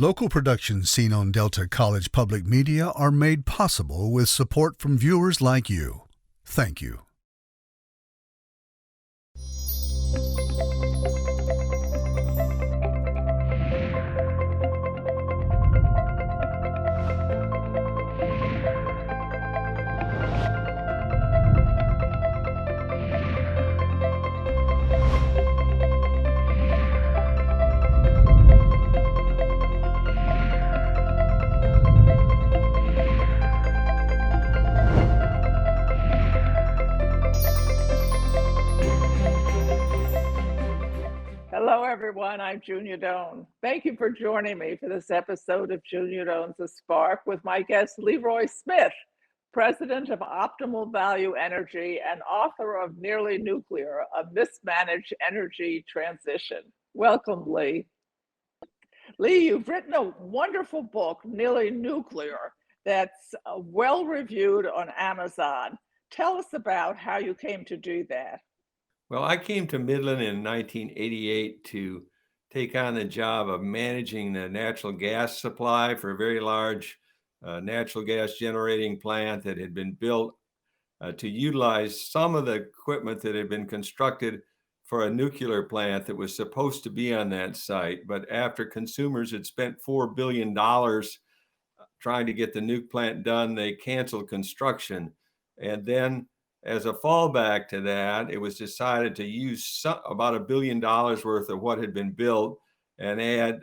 Local productions seen on Delta College Public Media are made possible with support from viewers like you. Thank you. Hello, everyone. I'm Junia Doan. Thank you for joining me for this episode of Junia Doan's The Spark with my guest, LeRoy Smith, president of Optimal Value Energy and author of Nearly Nuclear, A Mismanaged Energy Transition. Welcome, Lee. Lee, you've written a wonderful book, Nearly Nuclear, that's well reviewed on Amazon. Tell us about how you came to do that. Well, I came to Midland in 1988 to take on the job of managing the natural gas supply for a very large natural gas generating plant that had been built to utilize some of the equipment that had been constructed for a nuclear plant that was supposed to be on that site. But after consumers had spent $4 billion trying to get the nuke plant done, they canceled construction. And then as a fallback to that, it was decided to use about $1 billion worth of what had been built and add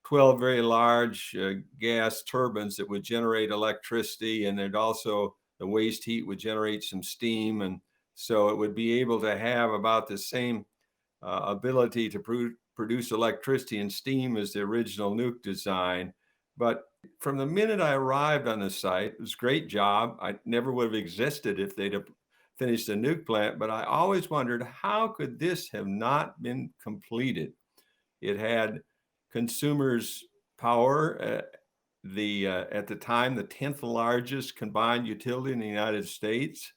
12 very large gas turbines that would generate electricity. And there'd also, the waste heat would generate some steam. And so it would be able to have about the same ability to produce electricity and steam as the original nuke design. But from the minute I arrived on the site, it was a great job. I never would have existed if they'd have finished the nuke plant, but I always wondered, how could this have not been completed? It had consumers' power, at the time, the 10th largest combined utility in the United States.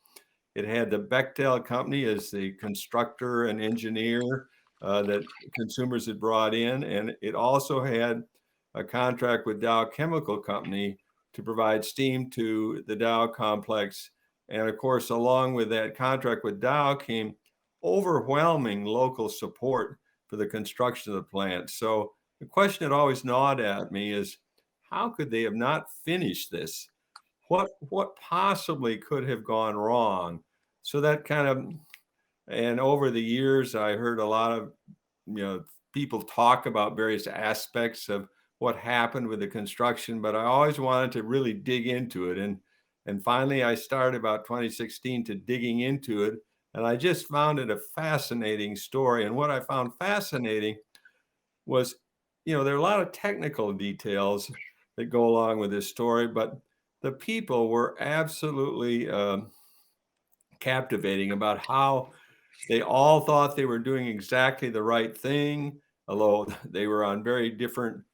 It had the Bechtel company as the constructor and engineer that consumers had brought in, and it also had a contract with Dow Chemical Company to provide steam to the Dow complex. And of course, along with that contract with Dow came overwhelming local support for the construction of the plant. So the question that always gnawed at me is, how could they have not finished this? What possibly could have gone wrong? So that kind of, and over the years, I heard a lot of people talk about various aspects of what happened with the construction, but I always wanted to really dig into it. And finally, I started about 2016 to digging into it. And I just found it a fascinating story. And what I found fascinating was, there are a lot of technical details that go along with this story, but the people were absolutely captivating about how they all thought they were doing exactly the right thing, although they were on very different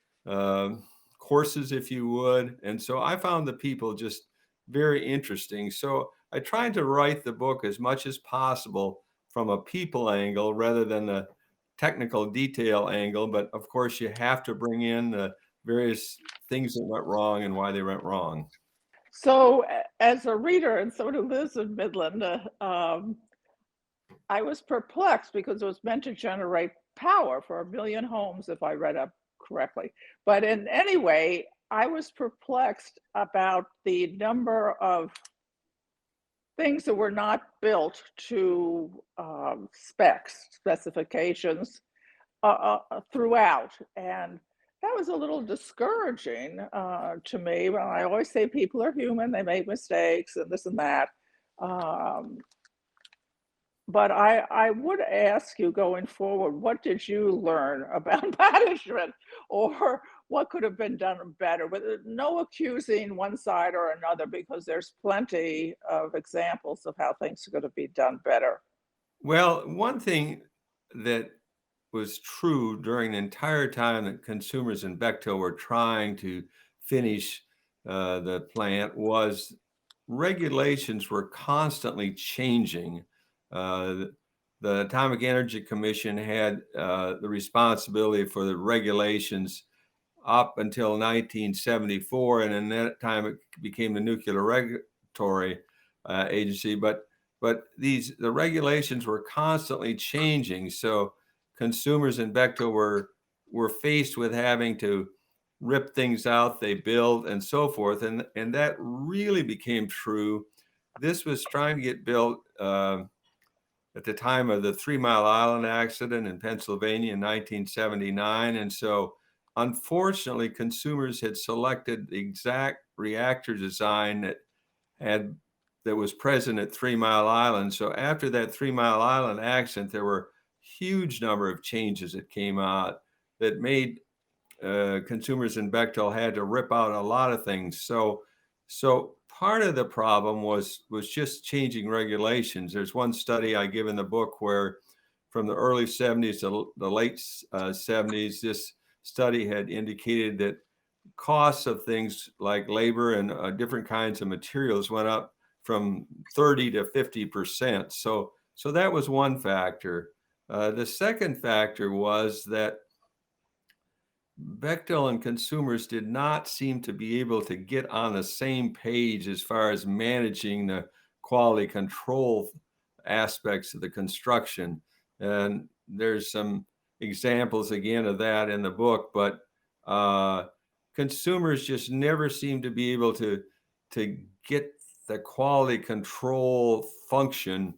courses, if you would. And so I found the people just very interesting. So I tried to write the book as much as possible from a people angle rather than the technical detail angle. But of course, you have to bring in the various things that went wrong and why they went wrong. So as a reader and someone who lives in Midland, I was perplexed because it was meant to generate power for 1 million homes, if I read up correctly. But in any way, I was perplexed about the number of things that were not built to specifications throughout. And that was a little discouraging to me. Well, I always say people are human, they make mistakes and this and that. But I would ask you going forward, what did you learn about management, or what could have been done better? With no accusing one side or another, because there's plenty of examples of how things could have been done better. Well, one thing that was true during the entire time that consumers in Bechtel were trying to finish the plant was regulations were constantly changing. The Atomic Energy Commission had the responsibility for the regulations up until 1974, and in that time it became the Nuclear Regulatory Agency. But the regulations were constantly changing, so consumers in Bechtel were faced with having to rip things out they build and so forth, and that really became true. This was trying to get built at the time of the 3 Mile Island accident in Pennsylvania in 1979. And so, unfortunately, consumers had selected the exact reactor design that was present at 3 Mile Island. So after that 3 Mile Island accident, there were huge number of changes that came out that made consumers in Bechtel had to rip out a lot of things. So part of the problem was just changing regulations. There's one study I give in the book where from the early 70s to the late 70s, this study had indicated that costs of things like labor and different kinds of materials went up from 30 to 50%. So that was one factor. The second factor was that Bechtel and consumers did not seem to be able to get on the same page as far as managing the quality control aspects of the construction. And there's some examples again of that in the book, but consumers just never seem to be able to get the quality control function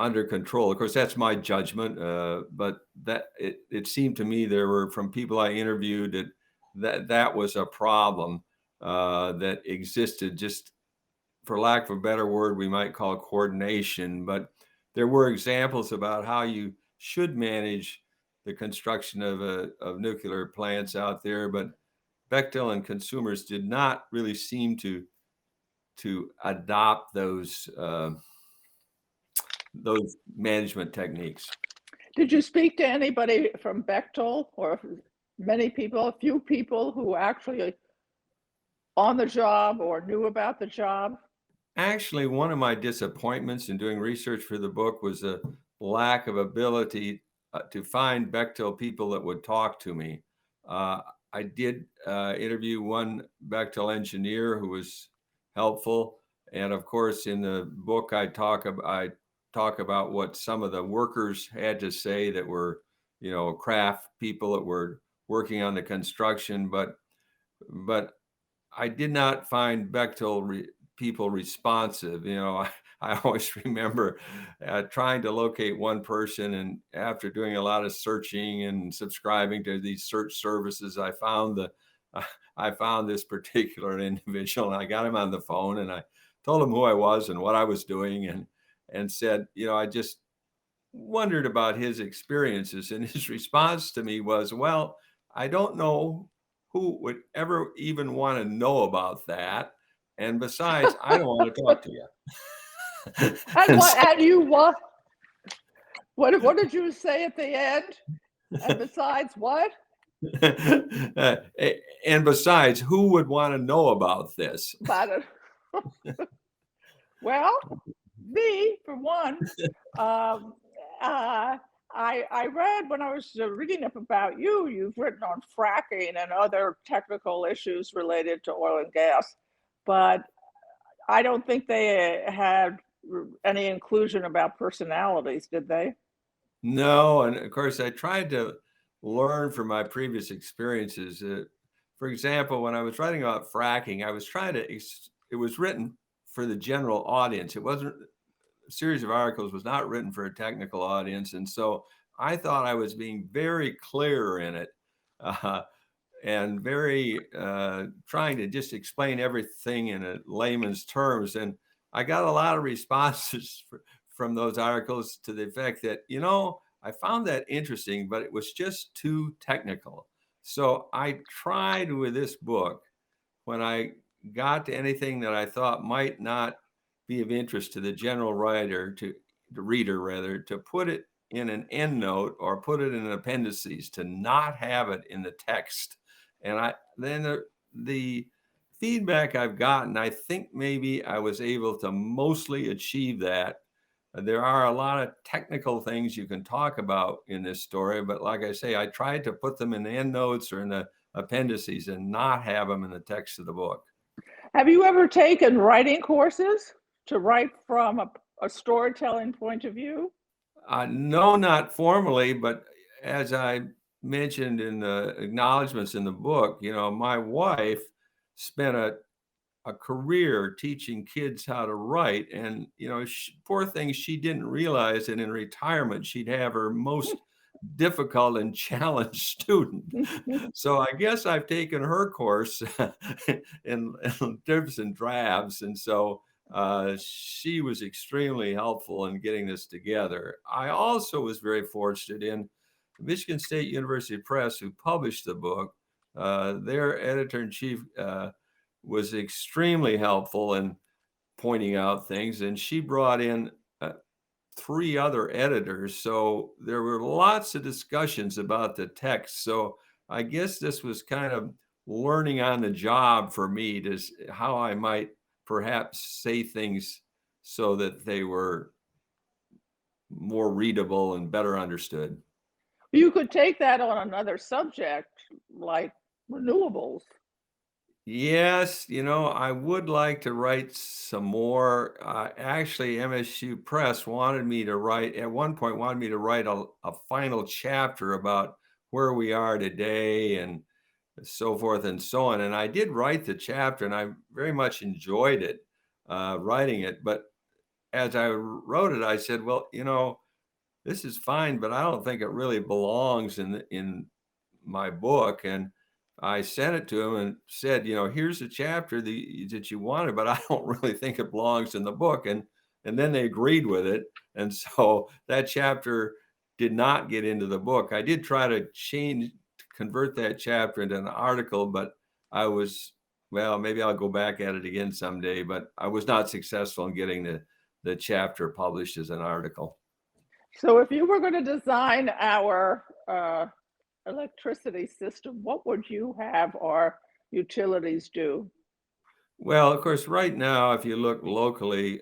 under control. Of course, that's my judgment, but that it seemed to me there were, from people I interviewed, that was a problem that existed, just for lack of a better word, we might call it coordination. But there were examples about how you should manage the construction of nuclear plants out there, but Bechtel and consumers did not really seem to adopt those management techniques. Did you speak to anybody from Bechtel, or many people, a few people who actually on the job or knew about the job? Actually, one of my disappointments in doing research for the book was a lack of ability to find Bechtel people that would talk to me. I did interview one Bechtel engineer who was helpful, and of course, in the book, I talk about what some of the workers had to say that were, craft people that were working on the construction, but I did not find Bechtel people responsive. I always remember trying to locate one person, and after doing a lot of searching and subscribing to these search services, I found this particular individual, and I got him on the phone, and I told him who I was and what I was doing, and said, I just wondered about his experiences. And his response to me was, well, I don't know who would ever even want to know about that. And besides, I don't want to talk to you. And you what? What did you say at the end? And besides what? And besides, who would want to know about this? Well, me, for one. I read, when I was reading up about you, you've written on fracking and other technical issues related to oil and gas, but I don't think they had any inclusion about personalities, did they? No, and of course, I tried to learn from my previous experiences. For example, when I was writing about fracking, I was trying to, it was written for the general audience. It wasn't, a series of articles was not written for a technical audience. And so I thought I was being very clear in it and very trying to just explain everything in a layman's terms. And I got a lot of responses from those articles to the effect that, I found that interesting, but it was just too technical. So I tried with this book, when I got to anything that I thought might not be of interest to the general writer, to the reader rather, to put it in an endnote or put it in an appendices, to not have it in the text. And then the feedback I've gotten, I think maybe I was able to mostly achieve that there are a lot of technical things you can talk about in this story, but like I say, I tried to put them in the endnotes or in the appendices and not have them in the text of the book. Have you ever taken writing courses to write from a storytelling point of view? No, not formally, but as I mentioned in the acknowledgments in the book, my wife spent a career teaching kids how to write. And, poor thing, she didn't realize that in retirement, she'd have her most difficult and challenged student. So I guess I've taken her course in dribs and drabs. And so she was extremely helpful in getting this together. I also was very fortunate in Michigan State University Press, who published the book. Their editor in chief was extremely helpful in pointing out things, and she brought in three other editors. So there were lots of discussions about the text. So I guess this was kind of learning on the job for me to how I might perhaps say things so that they were more readable and better understood. You could take that on another subject like renewables. Yes, I would like to write some more. Actually, MSU Press wanted me to write, at one point, wanted me to write a final chapter about where we are today and so forth and so on. And I did write the chapter, and I very much enjoyed it, writing it. But as I wrote it, I said, well, this is fine, but I don't think it really belongs in my book. And I sent it to him and said, here's a chapter that you wanted, but I don't really think it belongs in the book. And then they agreed with it. And so that chapter did not get into the book. I did try to convert that chapter into an article, but maybe I'll go back at it again someday, but I was not successful in getting the chapter published as an article. So if you were going to design our electricity system, what would you have our utilities do? Well, of course, right now, if you look locally,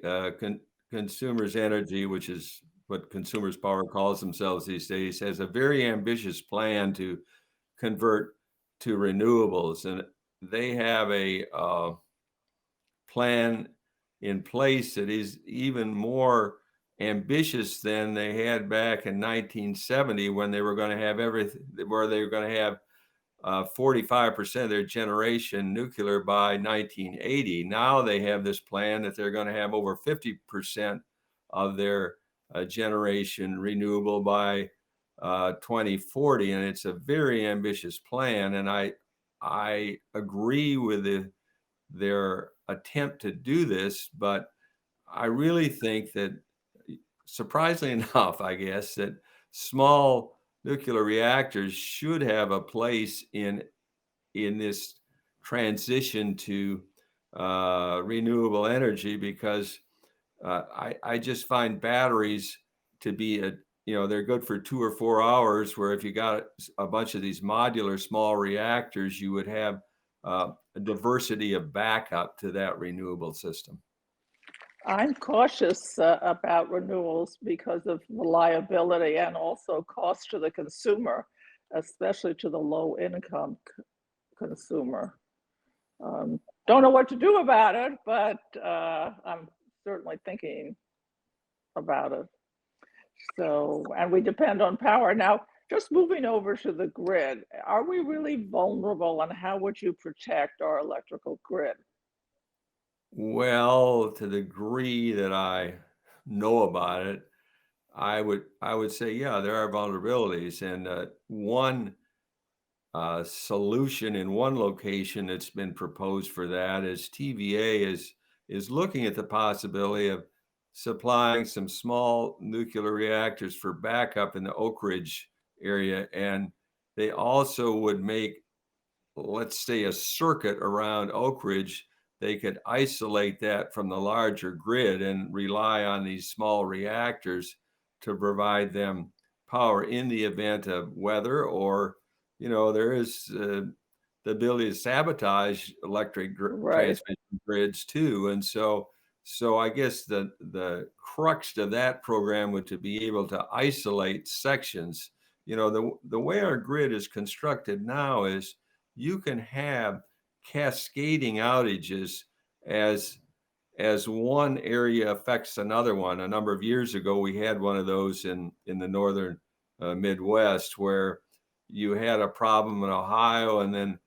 Consumers Energy, which is what Consumers Power calls themselves these days, has a very ambitious plan to convert to renewables. And they have a plan in place that is even more ambitious than they had back in 1970, when they were going to have everything, where they were going to have 45% of their generation nuclear by 1980. Now they have this plan that they're going to have over 50% of their generation renewable by 2040, and it's a very ambitious plan. And I agree with their attempt to do this, but I really think that, surprisingly enough, I guess, that small nuclear reactors should have a place in this transition to renewable energy, because I just find batteries to be they're good for 2 or 4 hours, where if you got a bunch of these modular small reactors, you would have a diversity of backup to that renewable system. I'm cautious about renewals because of reliability and also cost to the consumer, especially to the low income consumer. Don't know what to do about it, but I'm certainly thinking about it. So, and we depend on power. Now, just moving over to the grid, are we really vulnerable, and how would you protect our electrical grid? Well, to the degree that I know about it, I would say, yeah, there are vulnerabilities. And one solution in one location that's been proposed for that is TVA is looking at the possibility of supplying some small nuclear reactors for backup in the Oak Ridge area. And they also would make, let's say, a circuit around Oak Ridge. They could isolate that from the larger grid and rely on these small reactors to provide them power in the event of weather, or, there is the ability to sabotage electric Right. transmission grids too. And so So I guess the crux of that program would to be able to isolate sections. The way our grid is constructed now is you can have cascading outages as one area affects another one. A number of years ago, we had one of those in the northern Midwest, where you had a problem in Ohio, and then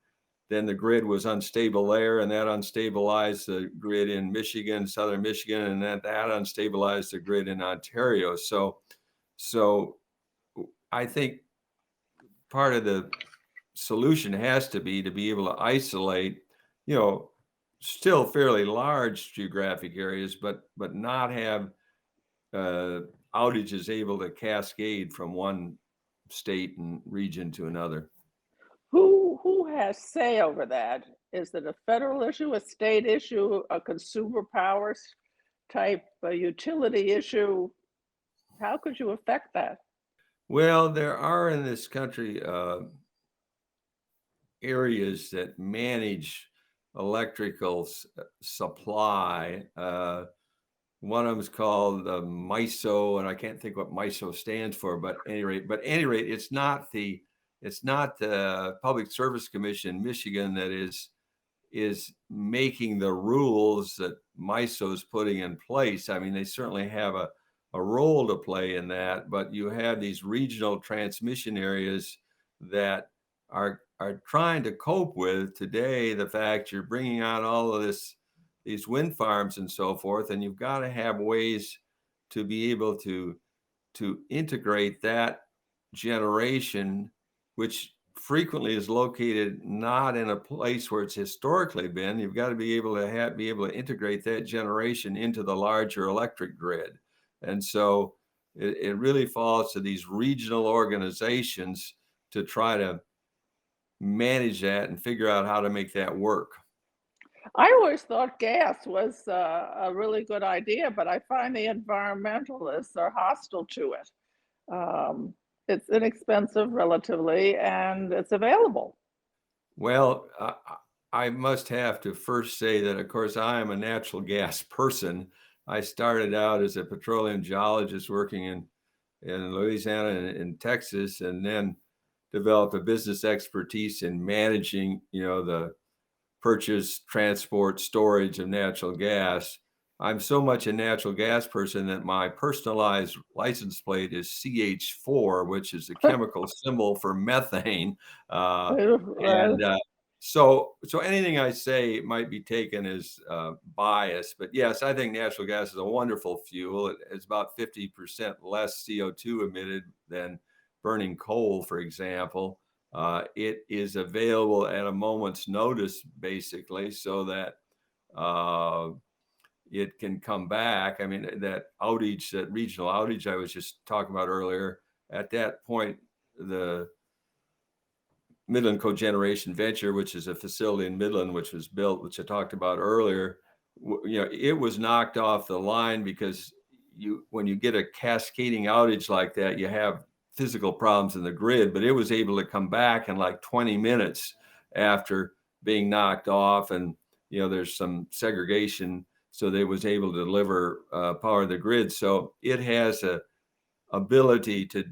the grid was unstable there, and that unstabilized the grid in Michigan, southern Michigan, and that unstabilized the grid in Ontario. So I think part of the solution has to be able to isolate, still fairly large geographic areas, but not have outages able to cascade from one state and region to another. Who has say over that? Is it a federal issue, a state issue, a consumer powers type utility issue? How could you affect that? Well, there are in this country areas that manage electrical supply. One of them is called MISO, and I can't think what MISO stands for. But at any rate, it's not the Public Service Commission in Michigan that is making the rules that MISO is putting in place. I mean, they certainly have a role to play in that, but you have these regional transmission areas that are trying to cope with today the fact you're bringing out all of these wind farms and so forth, and you've got to have ways to be able to integrate that generation, which frequently is located not in a place where it's historically been. You've got to be able to integrate that generation into the larger electric grid. And so it really falls to these regional organizations to try to manage that and figure out how to make that work. I always thought gas was a really good idea, but I find the environmentalists are hostile to it. It's inexpensive relatively, and it's available. Well, I must have to first say that, of course, I am a natural gas person. I started out as a petroleum geologist working in Louisiana and in Texas, and then developed a business expertise in managing, the purchase, transport, storage of natural gas. I'm so much a natural gas person that my personalized license plate is CH4, which is the chemical symbol for methane. And so anything I say might be taken as bias, but yes, I think natural gas is a wonderful fuel. It's about 50% less CO2 emitted than burning coal, for example. It is available at a moment's notice, basically, so that it can come back. I mean, that regional outage I was just talking about earlier, at that point, the Midland Cogeneration Venture, which is a facility in Midland, which was built, which I talked about earlier, it was knocked off the line because when you get a cascading outage like that, you have physical problems in the grid, but it was able to come back in like 20 minutes after being knocked off. And, there's some segregation, so that it was able to deliver power to the grid. So it has a ability to,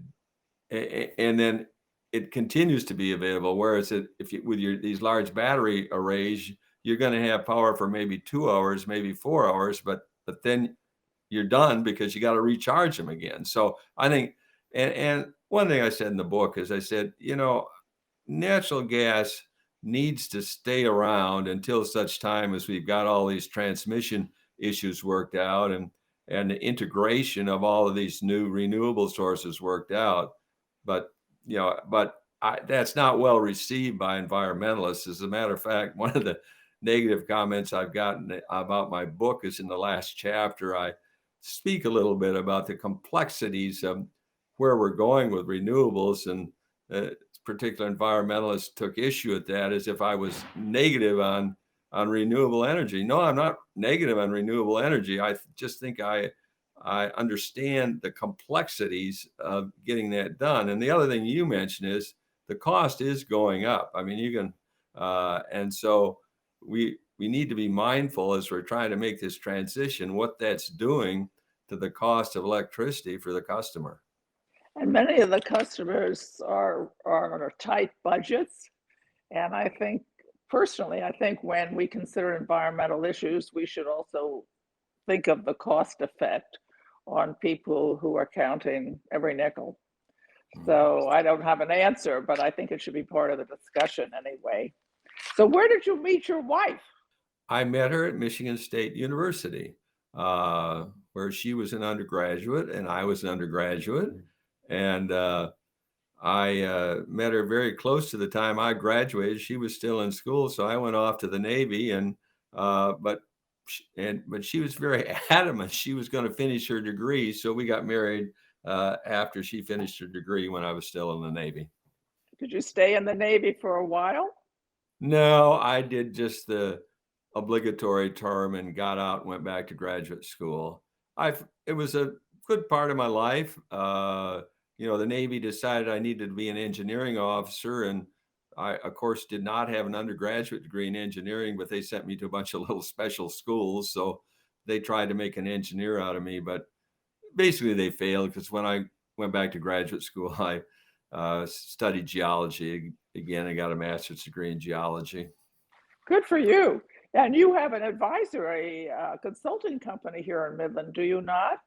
and then it continues to be available. Whereas with these large battery arrays, you're going to have power for maybe 2 hours, maybe 4 hours, but then you're done because you got to recharge them again. So I think, and one thing I said in the book is I said, natural gas needs to stay around until such time as we've got all these transmission issues worked out and the integration of all of these new renewable sources worked out. But that's not well received by environmentalists. As a matter of fact, one of the negative comments I've gotten about my book is in the last chapter. I speak a little bit about the complexities of where we're going with renewables, and particular environmentalists took issue at that as if I was negative on renewable energy. No, I'm not negative on renewable energy. I just think I understand the complexities of getting that done. And the other thing you mentioned is the cost is going up. I mean, you can, and so we need to be mindful as we're trying to make this transition, what that's doing to the cost of electricity for the customer. And many of the customers are on tight budgets. And I think, personally, I think when we consider environmental issues, we should also think of the cost effect on people who are counting every nickel. So I don't have an answer, but I think it should be part of the discussion anyway. So where did you meet your wife? I met her at Michigan State University, where she was an undergraduate and I was an undergraduate. And I met her very close to the time I graduated. She was still in school, so I went off to the Navy, and but she was very adamant she was going to finish her degree. So we got married after she finished her degree when I was still in the Navy. Did you stay in the Navy for a while? No, I did just the obligatory term and got out and went back to graduate school. It was a good part of my life. The Navy decided I needed to be an engineering officer, and I, of course, did not have an undergraduate degree in engineering, but they sent me to a bunch of little special schools. So they tried to make an engineer out of me, but basically they failed because when I went back to graduate school, I studied geology again. I got a master's degree in geology. Good for you. And you have an advisory consulting company here in Midland, do you not?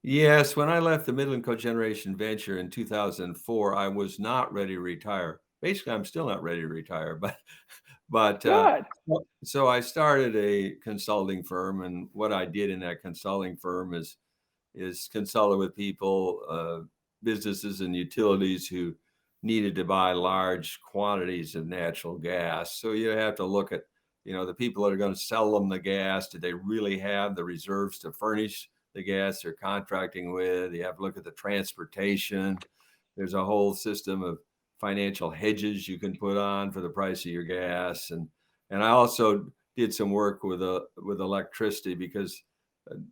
Yes, when I left the Midland Cogeneration Venture in 2004, I was not ready to retire. Basically, I'm still not ready to retire, but Good. so I started a consulting firm, and what I did in that consulting firm is consulted with people, businesses and utilities who needed to buy large quantities of natural gas. So you have to look at, the people that are going to sell them the gas. Do they really have the reserves to furnish the gas they're contracting with? You have to look at the transportation. There's a whole system of financial hedges you can put on for the price of your gas. And I also did some work with electricity because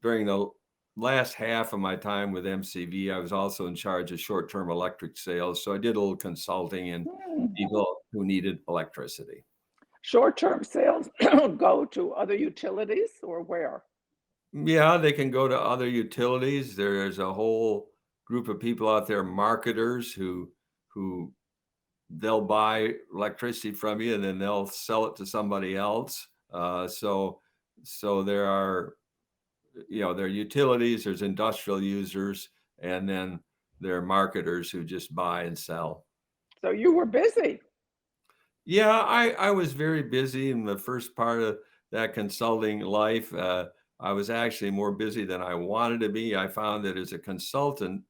during the last half of my time with MCV, I was also in charge of short-term electric sales. So I did a little consulting and people who needed electricity. Short-term sales go to other utilities or where? Yeah, they can go to other utilities. There's a whole group of people out there, marketers who they'll buy electricity from you and then they'll sell it to somebody else. So there are, there are utilities, there's industrial users, and then there are marketers who just buy and sell. So you were busy. Yeah, I was very busy in the first part of that consulting life. I was actually more busy than I wanted to be. I found that as a consultant,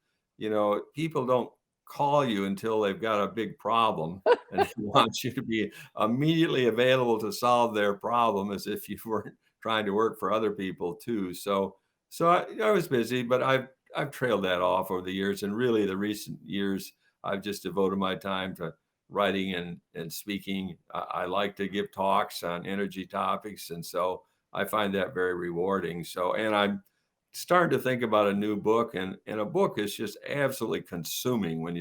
people don't call you until they've got a big problem and they want you to be immediately available to solve their problem as if you weren't trying to work for other people too. So I was busy, but I've trailed that off over the years. And really the recent years, I've just devoted my time to writing and speaking. I like to give talks on energy topics. And so I find that very rewarding. So, and I'm starting to think about a new book, and a book is just absolutely consuming when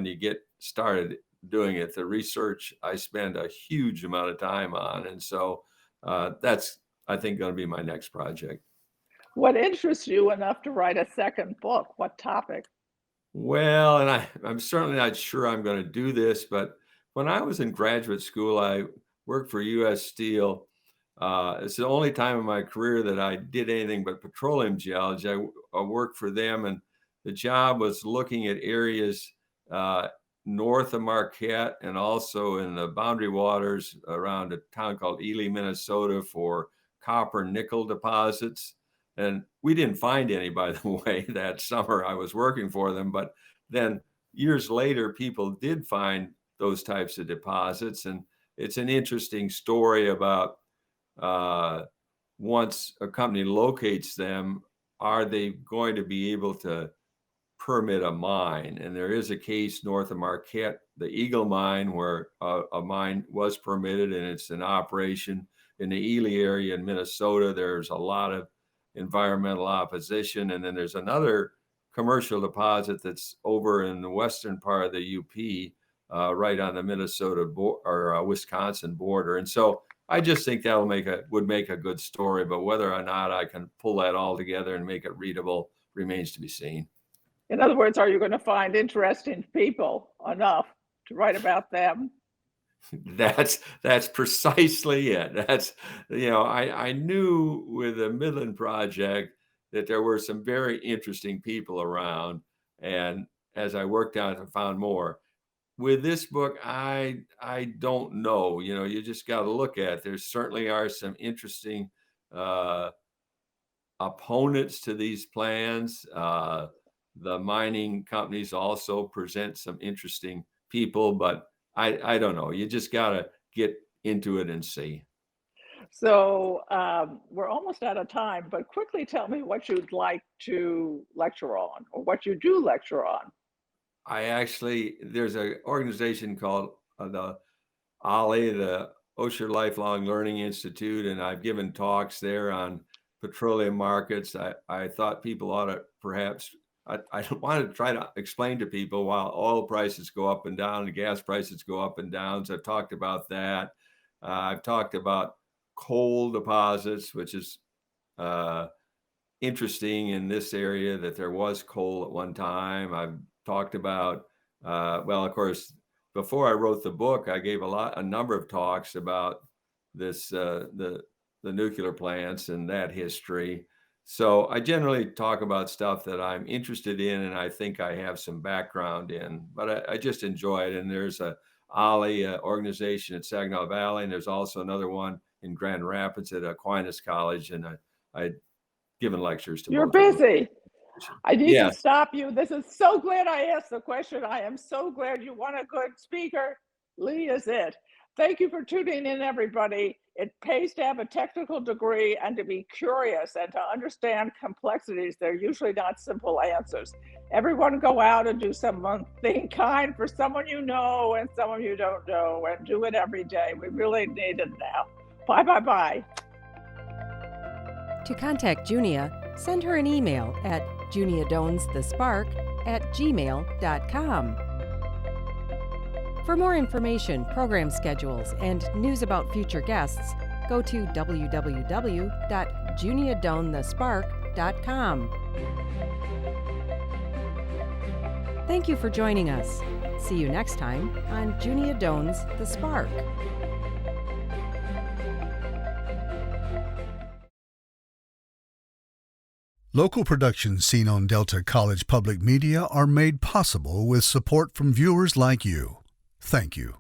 you get started doing it. The research I spend a huge amount of time on. And so that's, I think, going to be my next project. What interests you enough to write a second book? What topic? Well, and I'm certainly not sure I'm going to do this, but when I was in graduate school, I worked for U.S. Steel. It's the only time in my career that I did anything but petroleum geology. I worked for them, and the job was looking at areas north of Marquette and also in the boundary waters around a town called Ely, Minnesota, for copper nickel deposits. And we didn't find any, by the way, that summer I was working for them. But then years later, people did find those types of deposits. And it's an interesting story about once a company locates them, are they going to be able to permit a mine? And there is a case north of Marquette, the Eagle mine, where a mine was permitted and it's in operation. In the Ely area in Minnesota, there's a lot of environmental opposition. And then there's another commercial deposit that's over in the western part of the UP, right on the Minnesota or Wisconsin border. And so I just think that would make a good story, but whether or not I can pull that all together and make it readable remains to be seen. In other words, are you going to find interesting people enough to write about them? That's precisely it. I knew with the Midland project that there were some very interesting people around, and as I worked on it, I found more. With this book, I don't know. You just got to look at it. There certainly are some interesting uh, opponents to these plans. The mining companies also present some interesting people, but I don't know. You just got to get into it and see. So we're almost out of time, but quickly tell me what you'd like to lecture on or what you do lecture on. There's an organization called the OLLI, the Osher Lifelong Learning Institute, and I've given talks there on petroleum markets. I thought people ought to perhaps, I don't want to try to explain to people while oil prices go up and down and gas prices go up and down. So I've talked about that. I've talked about coal deposits, which is interesting in this area that there was coal at one time. I've talked about, well, of course, before I wrote the book, I gave a number of talks about this, the nuclear plants and that history. So I generally talk about stuff that I'm interested in and I think I have some background in, but I just enjoy it. And there's a OLLI organization at Saginaw Valley, and there's also another one in Grand Rapids at Aquinas College, and I've given lectures to You're both of busy. them. I need Yeah. to stop you. This is so glad I asked the question. I am so glad you want a good speaker. Lee is it. Thank you for tuning in, everybody. It pays to have a technical degree and to be curious and to understand complexities. They're usually not simple answers. Everyone go out and do something kind for someone you know and someone you don't know, and do it every day. We really need it now. Bye, bye, bye. To contact Junia, send her an email at juniadonsthespark@gmail.com. For more information, program schedules, and news about future guests, go to www.juniadonsthespark.com. Thank you for joining us. See you next time on Junia Doan's The Spark. Local productions seen on Delta College Public Media are made possible with support from viewers like you. Thank you.